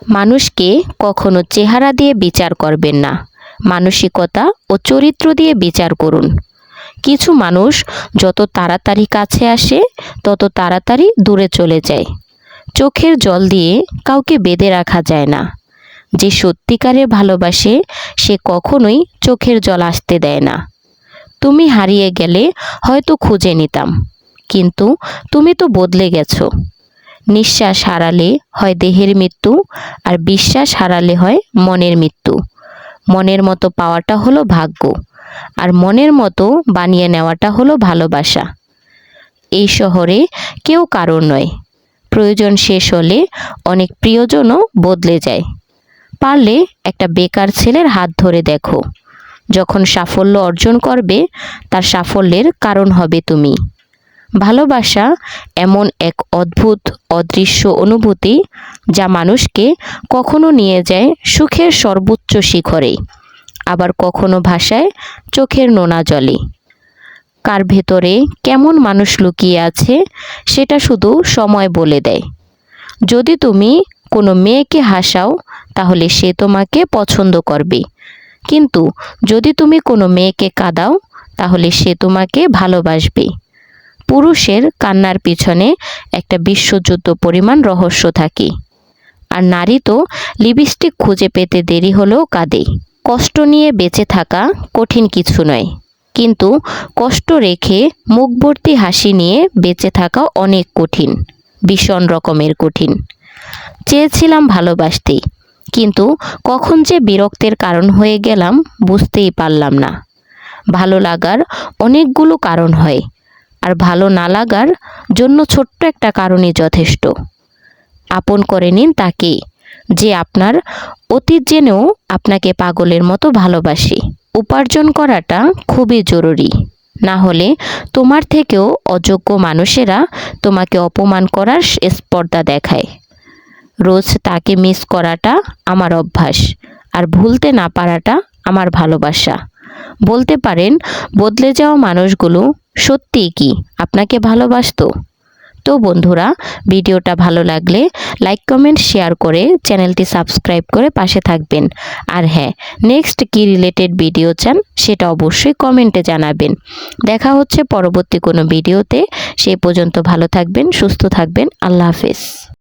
মানুষকে কখনো চেহারা দিয়ে বিচার করবেন না, মানসিকতা ও চরিত্র দিয়ে বিচার করুন। কিছু মানুষ যত তাড়াতাড়ি কাছে আসে তত তাড়াতাড়ি দূরে চলে যায়। চোখের জল দিয়ে কাউকে বেঁধে রাখা যায় না। যে সত্যিকারে ভালোবাসে সে কখনোই চোখের জল আসতে দেয় না। তুমি হারিয়ে গেলে হয়তো খুঁজে নিতাম, কিন্তু তুমি তো বদলে গেছো। নিঃশ্বাস হারালে হয় দেহের মৃত্যু, আর বিশ্বাস হারালে হয় মনের মৃত্যু। মনের মতো পাওয়াটা হলো ভাগ্য, আর মনের মতো বানিয়ে নেওয়াটা হলো ভালোবাসা। এই শহরে কেউ কারোর নয়। প্রয়োজন শেষ হলে অনেক প্রিয়জনও বদলে যায়। পারলে একটা বেকার ছেলের হাত ধরে দেখো। যখন সাফল্য অর্জন করবে তার সাফল্যের কারণ হবে তুমি। ভালোবাসা এমন এক অদ্ভুত অদৃশ্য অনুভূতি যা মানুষকে কখনো নিয়ে যায় সুখের সর্বোচ্চ শিখরে, আবার কখনো ভাসায় চোখের নোনা জলে। কার ভেতরে কেমন মানুষ লুকিয়ে আছে সেটা শুধু সময় বলে দেয়। যদি তুমি কোনো মেয়েকে হাসাও তাহলে সে তোমাকে পছন্দ করবে, কিন্তু যদি তুমি কোনো মেয়েকে কাঁদাও তাহলে সে তোমাকে ভালোবাসবে। পুরুষের কান্নার পিছনে একটা বিশ্বযুদ্ধ পরিমাণ রহস্য থাকে, আর নারী তো লিপস্টিক খুঁজে পেতে দেরি হলেও কাঁদে। কষ্ট নিয়ে বেঁচে থাকা কঠিন কিছু নয়, কিন্তু কষ্ট রেখে মুখ ভর্তি হাসি নিয়ে বেঁচে থাকা অনেক কঠিন, ভীষণ রকমের কঠিন। চেয়েছিলাম ভালোবাসতে, কিন্তু কখন যে বিরক্তের কারণ হয়ে গেলাম বুঝতেই পারলাম না। ভালো লাগার অনেকগুলো কারণ হয়, আর ভালো না লাগার জন্য ছোট্ট একটা কারণই যথেষ্ট। আপন করে নিন তাকে যে আপনার অতীত জেনেও আপনাকে পাগলের মতো ভালোবাসে। উপার্জন করাটা খুবই জরুরি, না হলে তোমার থেকেও অযোগ্য মানুষেরা তোমাকে অপমান করার স্পর্ধা দেখায়। রোজ তাকে মিস করাটা আমার অভ্যাস, আর ভুলতে না পারাটা আমার ভালোবাসা। বলতে পারেন বদলে যাওয়া মানুষগুলো সত্যিই কি আপনাকে ভালোবাসতো? তো বন্ধুরা, ভিডিওটা ভালো লাগলে লাইক কমেন্ট শেয়ার করে চ্যানেলটি সাবস্ক্রাইব করে পাশে থাকবেন। আর হ্যাঁ, নেক্সট কি রিলেটেড ভিডিও চান সেটা অবশ্যই কমেন্টে জানাবেন। দেখা হচ্ছে পরবর্তী কোনো ভিডিওতে। সেই পর্যন্ত ভালো থাকবেন, সুস্থ থাকবেন। আল্লাহ হাফেজ।